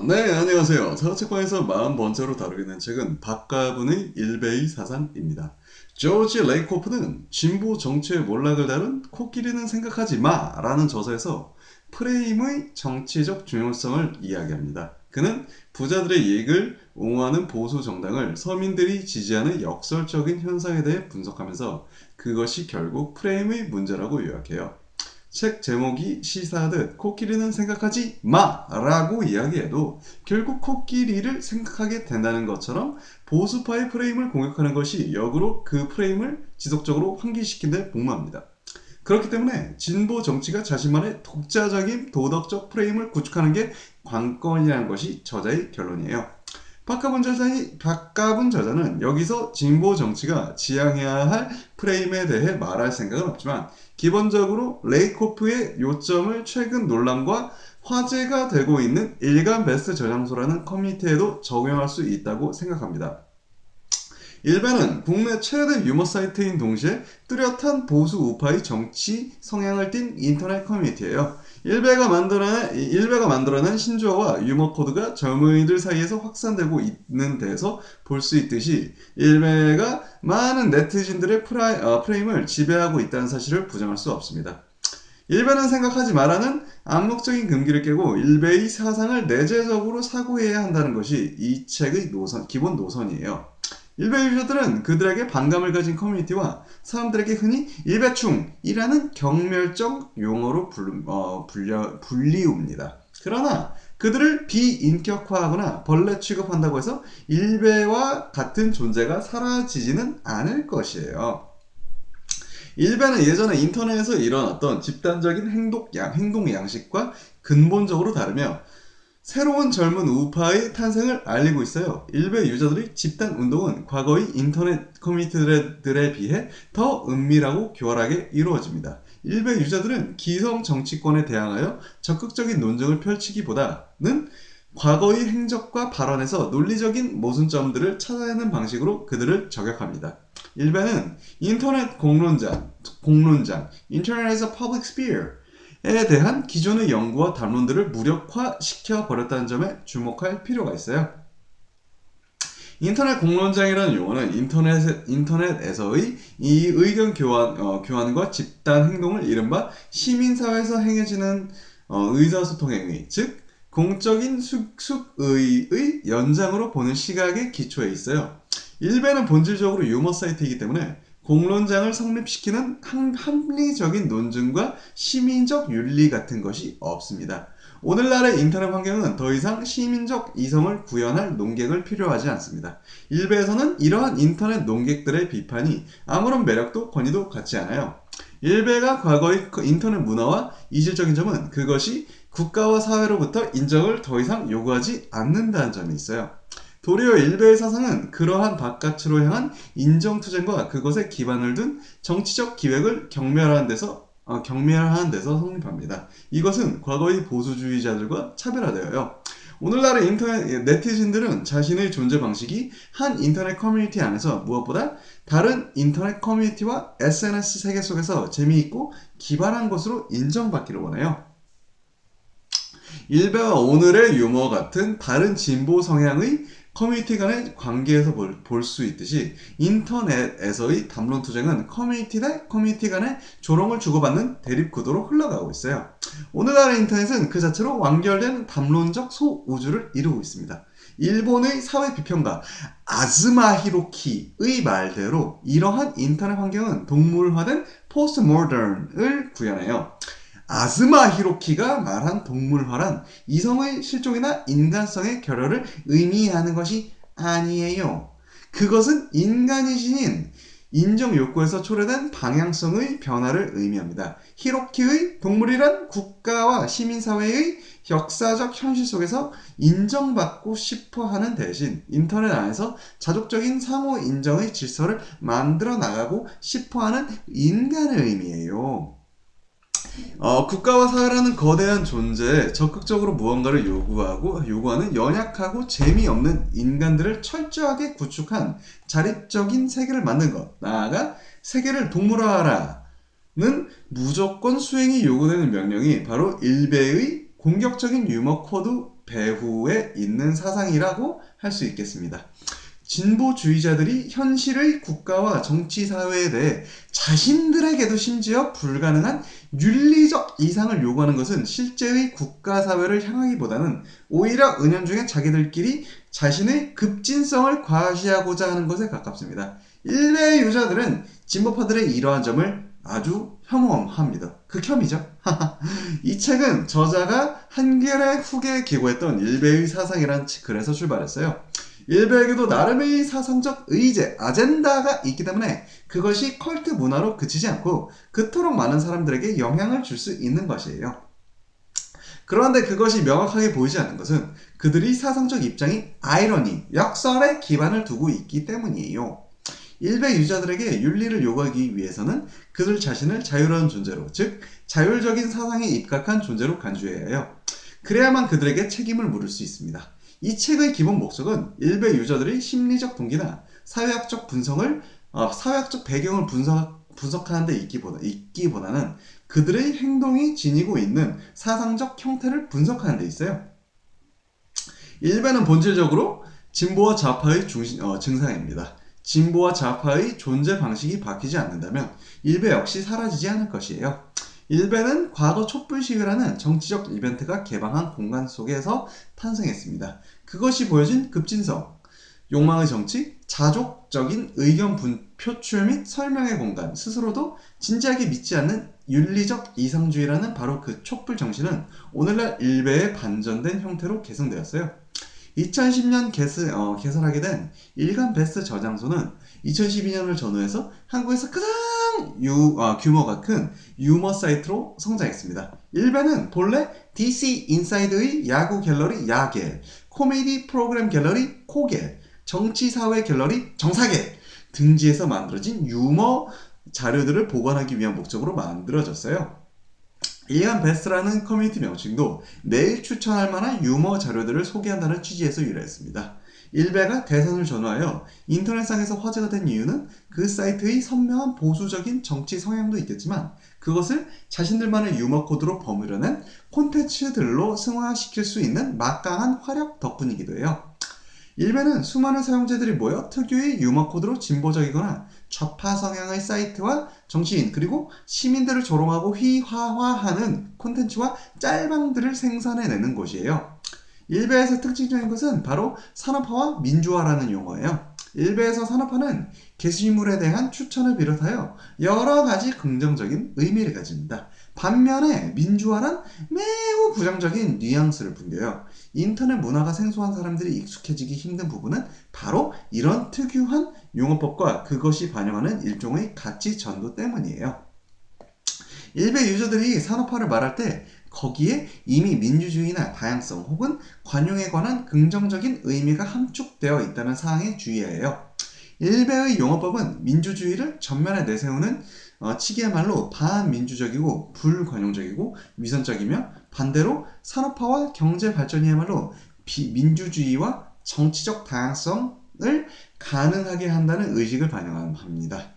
네, 안녕하세요. 사고책방에서 40번째로 다루게 된 책은 박가분의 일베의 사상입니다. 조지 레이코프는 진보 정치의 몰락을 다룬 코끼리는 생각하지 마 라는 저서에서 프레임의 정치적 중요성을 이야기합니다. 그는 부자들의 이익을 옹호하는 보수 정당을 서민들이 지지하는 역설적인 현상에 대해 분석하면서 그것이 결국 프레임의 문제라고 요약해요. 책 제목이 시사하듯 코끼리는 생각하지 마! 라고 이야기해도 결국 코끼리를 생각하게 된다는 것처럼 보수파의 프레임을 공격하는 것이 역으로 그 프레임을 지속적으로 환기시킨 데 복무합니다. 그렇기 때문에 진보 정치가 자신만의 독자적인 도덕적 프레임을 구축하는 게 관건이라는 것이 저자의 결론이에요. 박가분 저자는 여기서 진보 정치가 지향해야 할 프레임에 대해 말할 생각은 없지만 기본적으로 레이코프의 요점을 최근 논란과 화제가 되고 있는 일간 베스트 저장소라는 커뮤니티에도 적용할 수 있다고 생각합니다. 일베는 국내 최대 유머 사이트인 동시에 뚜렷한 보수 우파의 정치 성향을 띤 인터넷 커뮤니티예요. 일베가 만들어낸 신조어와 유머 코드가 젊은이들 사이에서 확산되고 있는 데서 볼 수 있듯이 일베가 많은 네티즌들의 프레임을 지배하고 있다는 사실을 부정할 수 없습니다. 일베는 생각하지 말라는 암묵적인 금기를 깨고 일베의 사상을 내재적으로 사고해야 한다는 것이 이 책의 기본 노선이에요. 일베 유저들은 그들에게 반감을 가진 커뮤니티와 사람들에게 흔히 일베충이라는 경멸적 용어로 불리웁니다. 그러나 그들을 비인격화하거나 벌레 취급한다고 해서 일베와 같은 존재가 사라지지는 않을 것이에요. 일베는 예전에 인터넷에서 일어났던 집단적인 행동 양식과 근본적으로 다르며 새로운 젊은 우파의 탄생을 알리고 있어요. 일베 유저들의 집단 운동은 과거의 인터넷 커뮤니티들에 비해 더 은밀하고 교활하게 이루어집니다. 일베 유저들은 기성 정치권에 대항하여 적극적인 논쟁을 펼치기보다는 과거의 행적과 발언에서 논리적인 모순점들을 찾아내는 방식으로 그들을 저격합니다. 일베는 인터넷 공론장, Internet as a Public Sphere 에 대한 기존의 연구와 담론들을 무력화시켜 버렸다는 점에 주목할 필요가 있어요. 인터넷 공론장이라는 용어는 인터넷에서의 이 의견 교환과 집단 행동을 이른바 시민사회에서 행해지는 의사소통 행위, 즉 공적인 숙의의 연장으로 보는 시각에 기초해 있어요. 일베는 본질적으로 유머 사이트이기 때문에 공론장을 성립시키는 합리적인 논증과 시민적 윤리 같은 것이 없습니다. 오늘날의 인터넷 환경은 더 이상 시민적 이성을 구현할 논객을 필요하지 않습니다. 일베에서는 이러한 인터넷 논객들의 비판이 아무런 매력도 권위도 갖지 않아요. 일베가 과거의 인터넷 문화와 이질적인 점은 그것이 국가와 사회로부터 인정을 더 이상 요구하지 않는다는 점이 있어요. 도리어 일베의 사상은 그러한 바깥으로 향한 인정투쟁과 그것에 기반을 둔 정치적 기획을 경멸하는 데서 성립합니다. 이것은 과거의 보수주의자들과 차별화되어요. 오늘날의 인터넷 네티즌들은 자신의 존재 방식이 한 인터넷 커뮤니티 안에서 무엇보다 다른 인터넷 커뮤니티와 SNS 세계 속에서 재미있고 기발한 것으로 인정받기를 원해요. 일베와 오늘의 유머 같은 다른 진보 성향의 커뮤니티 간의 관계에서 볼 수 있듯이 인터넷에서의 담론 투쟁은 커뮤니티 대 커뮤니티 간의 조롱을 주고받는 대립 구도로 흘러가고 있어요. 오늘날의 인터넷은 그 자체로 완결된 담론적 소우주를 이루고 있습니다. 일본의 사회 비평가 아즈마 히로키의 말대로 이러한 인터넷 환경은 동물화된 포스트 모던을 구현해요. 아즈마 히로키가 말한 동물화란 이성의 실종이나 인간성의 결여를 의미하는 것이 아니에요. 그것은 인간이 지닌 인정 욕구에서 초래된 방향성의 변화를 의미합니다. 히로키의 동물이란 국가와 시민사회의 역사적 현실 속에서 인정받고 싶어 하는 대신 인터넷 안에서 자족적인 상호 인정의 질서를 만들어 나가고 싶어 하는 인간을 의미해요. 국가와 사회라는 거대한 존재에 적극적으로 무언가를 요구하는 연약하고 재미없는 인간들을 철저하게 구축한 자립적인 세계를 만든 것, 나아가 세계를 동물화하라는 무조건 수행이 요구되는 명령이 바로 일베의 공격적인 유머 코드 배후에 있는 사상이라고 할 수 있겠습니다. 진보주의자들이 현실의 국가와 정치 사회에 대해 자신들에게도 심지어 불가능한 윤리적 이상을 요구하는 것은 실제의 국가 사회를 향하기보다는 오히려 은연중에 자기들끼리 자신의 급진성을 과시하고자 하는 것에 가깝습니다. 일베 유저들은 진보파들의 이러한 점을 아주 혐오합니다. 극혐이죠. 이 책은 저자가 한겨레 후기에 기고했던 일베의 사상이란 글에서 출발했어요. 일베에게도 나름의 사상적 의제, 아젠다가 있기 때문에 그것이 컬트 문화로 그치지 않고 그토록 많은 사람들에게 영향을 줄 수 있는 것이에요. 그런데 그것이 명확하게 보이지 않는 것은 그들이 사상적 입장이 아이러니, 역설에 기반을 두고 있기 때문이에요. 일베 유저들에게 윤리를 요구하기 위해서는 그들 자신을 자유로운 존재로, 즉 자율적인 사상에 입각한 존재로 간주해야 해요. 그래야만 그들에게 책임을 물을 수 있습니다. 이 책의 기본 목적은 일베 유저들의 심리적 동기나 사회학적 배경을 분석하는 데 있기보다는 그들의 행동이 지니고 있는 사상적 형태를 분석하는 데 있어요. 일베는 본질적으로 진보와 좌파의 증상입니다. 진보와 좌파의 존재 방식이 바뀌지 않는다면 일베 역시 사라지지 않을 것이에요. 일베는 과거 촛불 시위라는 정치적 이벤트가 개방한 공간 속에서 탄생했습니다. 그것이 보여진 급진성, 욕망의 정치, 자족적인 의견 표출 및 설명의 공간, 스스로도 진지하게 믿지 않는 윤리적 이상주의라는 바로 그 촛불 정신은 오늘날 일베의 반전된 형태로 계승되었어요. 2010년 개설하게 된 일간 베스트 저장소는 2012년을 전후해서 한국에서 가장 규모가 큰 유머 사이트로 성장했습니다. 일베는 본래 DC 인사이드의 야구 갤러리 야겔, 코미디 프로그램 갤러리 코겔, 정치사회 갤러리 정사겔 등지에서 만들어진 유머 자료들을 보관하기 위한 목적으로 만들어졌어요. 일간 베스트라는 커뮤니티 명칭도 매일 추천할 만한 유머 자료들을 소개한다는 취지에서 유래했습니다. 일베가 대선을 전후하여 인터넷상에서 화제가 된 이유는 그 사이트의 선명한 보수적인 정치 성향도 있겠지만 그것을 자신들만의 유머 코드로 버무려낸 콘텐츠들로 승화시킬 수 있는 막강한 화력 덕분이기도 해요. 일베는 수많은 사용자들이 모여 특유의 유머 코드로 진보적이거나 좌파 성향의 사이트와 정치인 그리고 시민들을 조롱하고 휘하화하는 콘텐츠와 짤방들을 생산해내는 곳이에요. 일베에서 특징적인 것은 바로 산업화와 민주화라는 용어예요. 일베에서 산업화는 게시물에 대한 추천을 비롯하여 여러 가지 긍정적인 의미를 가집니다. 반면에 민주화란 매우 부정적인 뉘앙스를 풍겨요. 인터넷 문화가 생소한 사람들이 익숙해지기 힘든 부분은 바로 이런 특유한 용어법과 그것이 반영하는 일종의 가치 전도 때문이에요. 일베 유저들이 산업화를 말할 때 거기에 이미 민주주의나 다양성 혹은 관용에 관한 긍정적인 의미가 함축되어 있다는 사항에 주의해야 해요. 일베의 용어법은 민주주의를 전면에 내세우는 치기야말로 반민주적이고 불관용적이고 위선적이며 반대로 산업화와 경제 발전이야말로 민주주의와 정치적 다양성을 가능하게 한다는 의식을 반영합니다.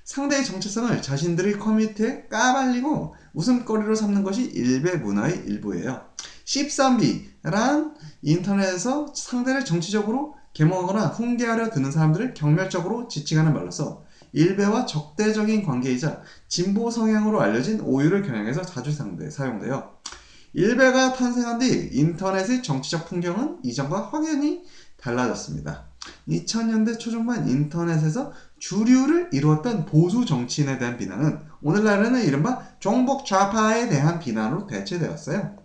상대의 정체성을 자신들의 커뮤니티에 까발리고 웃음거리로 삼는 것이 일베 문화의 일부예요. 13B란 인터넷에서 상대를 정치적으로 계몽하거나 훈계하려 드는 사람들을 경멸적으로 지칭하는 말로서 일베와 적대적인 관계이자 진보 성향으로 알려진 오유를 겨냥해서 자주 사용돼요. 일베가 탄생한 뒤 인터넷의 정치적 풍경은 이전과 확연히 달라졌습니다. 2000년대 초중반 인터넷에서 주류를 이루었던 보수 정치인에 대한 비난은 오늘날에는 이른바 종북 좌파에 대한 비난으로 대체되었어요.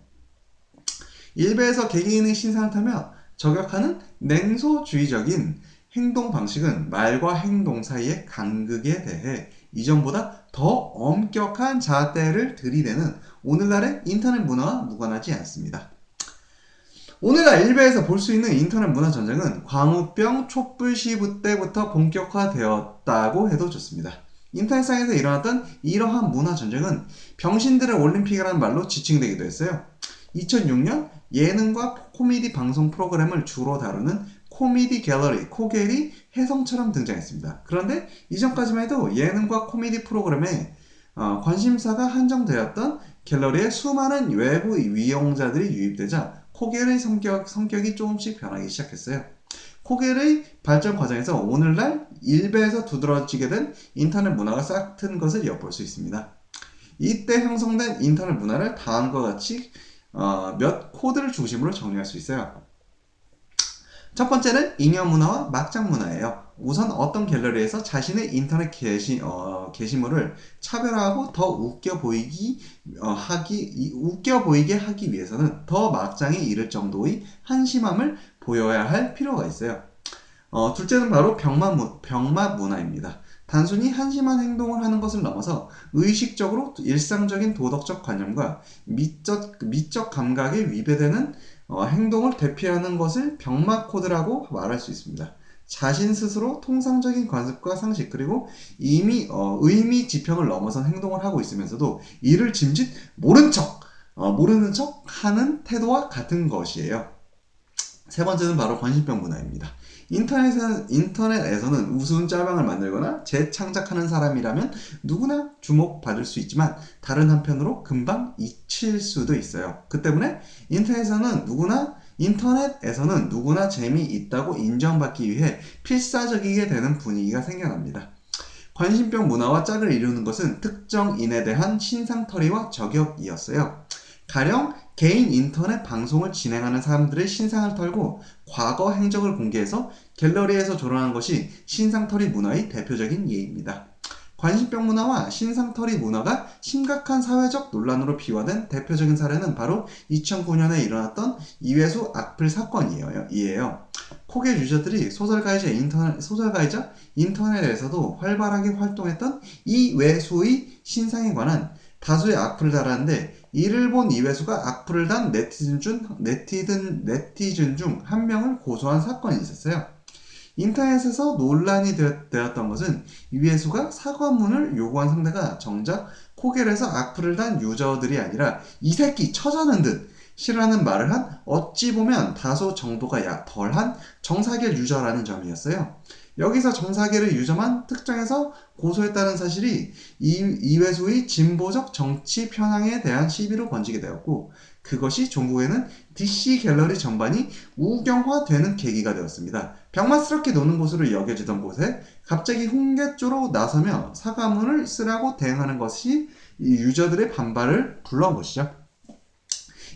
일베에서 개개인의 신상을 타며 저격하는 냉소주의적인 행동 방식은 말과 행동 사이의 간극에 대해 이전보다 더 엄격한 잣대를 들이대는 오늘날의 인터넷 문화와 무관하지 않습니다. 오늘날 일베에서 볼 수 있는 인터넷 문화 전쟁은 광우병 촛불 시위 때부터 본격화되었다고 해도 좋습니다. 인터넷상에서 일어났던 이러한 문화 전쟁은 병신들의 올림픽이라는 말로 지칭되기도 했어요. 2006년 예능과 코미디 방송 프로그램을 주로 다루는 코미디 갤러리 코겔이 혜성처럼 등장했습니다. 그런데 이전까지만 해도 예능과 코미디 프로그램에 관심사가 한정되었던 갤러리에 수많은 외부 이용자들이 유입되자 코겔의 성격이 조금씩 변하기 시작했어요. 코겔의 발전 과정에서 오늘날 일베에서 두드러지게 된 인터넷 문화가 싹튼 것을 엿볼 수 있습니다. 이때 형성된 인터넷 문화를 다음과 같이 몇 코드를 중심으로 정리할 수 있어요. 첫 번째는 잉여 문화와 막장 문화예요. 우선 어떤 갤러리에서 자신의 인터넷 게시물을 차별화하고 더 웃겨 보이게 하기 위해서는 더 막장에 이를 정도의 한심함을 보여야 할 필요가 있어요. 둘째는 바로 병맛 문화입니다. 단순히 한심한 행동을 하는 것을 넘어서 의식적으로 일상적인 도덕적 관념과 미적 감각에 위배되는 행동을 대피하는 것을 병맛 코드라고 말할 수 있습니다. 자신 스스로 통상적인 관습과 상식 그리고 이미 의미 지평을 넘어선 행동을 하고 있으면서도 이를 짐짓 모르는 척 하는 태도와 같은 것이에요. 세 번째는 바로 관심병 문화입니다. 인터넷에서는 우스운 짤방을 만들거나 재창작하는 사람이라면 누구나 주목받을 수 있지만 다른 한편으로 금방 잊힐 수도 있어요. 그 때문에 인터넷에서는 누구나 재미있다고 인정받기 위해 필사적이게 되는 분위기가 생겨납니다. 관심병 문화와 짝을 이루는 것은 특정인에 대한 신상털이와 저격이었어요. 가령 개인 인터넷 방송을 진행하는 사람들의 신상을 털고 과거 행적을 공개해서 갤러리에서 조롱한 것이 신상털이 문화의 대표적인 예입니다. 관심병 문화와 신상털이 문화가 심각한 사회적 논란으로 비화된 대표적인 사례는 바로 2009년에 일어났던 이회수 악플 사건이에요. 코겔 유저들이 소설가이자 인터넷에서도 활발하게 활동했던 이회수의 신상에 관한 다수의 악플을 달았는데 이를 본 이회수가 악플을 단 네티즌 중 한 명을 고소한 사건이 있었어요. 인터넷에서 논란이 되었던 것은 이회수가 사과문을 요구한 상대가 정작 코겔에서 악플을 단 유저들이 아니라 이 새끼 처자는 듯 싫어하는 말을 한 어찌 보면 다소 정도가 덜한 정사겔 유저라는 점이었어요. 여기서 정사겔의 유저만 특정해서 고소했다는 사실이 이회수의 진보적 정치 편향에 대한 시비로 번지게 되었고 그것이 종국에는 DC 갤러리 전반이 우경화되는 계기가 되었습니다. 병맛스럽게 노는 곳으로 여겨지던 곳에 갑자기 훈계조로 나서며 사과문을 쓰라고 대응하는 것이 이 유저들의 반발을 불러온 것이죠.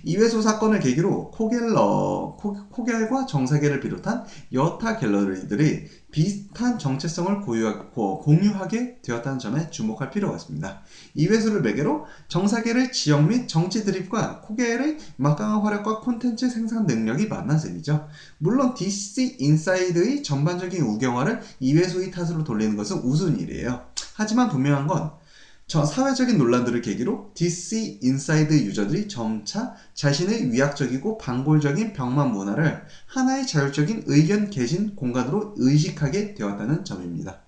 이회수 사건을 계기로 코겔과 정사겔을 비롯한 여타 갤러리들이 비슷한 정체성을 공유하게 되었다는 점에 주목할 필요가 있습니다. 이회수를 매개로 정사겔의 지역 및 정치 드립과 코겔의 막강한 화력과 콘텐츠 생산 능력이 만난 셈이죠. 물론 DC 인사이드의 전반적인 우경화를 이회수의 탓으로 돌리는 것은 우스운 일이에요. 하지만 분명한 건 사회적인 논란들을 계기로 DC 인사이드 유저들이 점차 자신의 위약적이고 반골적인 병맛 문화를 하나의 자율적인 의견 개진 공간으로 의식하게 되었다는 점입니다.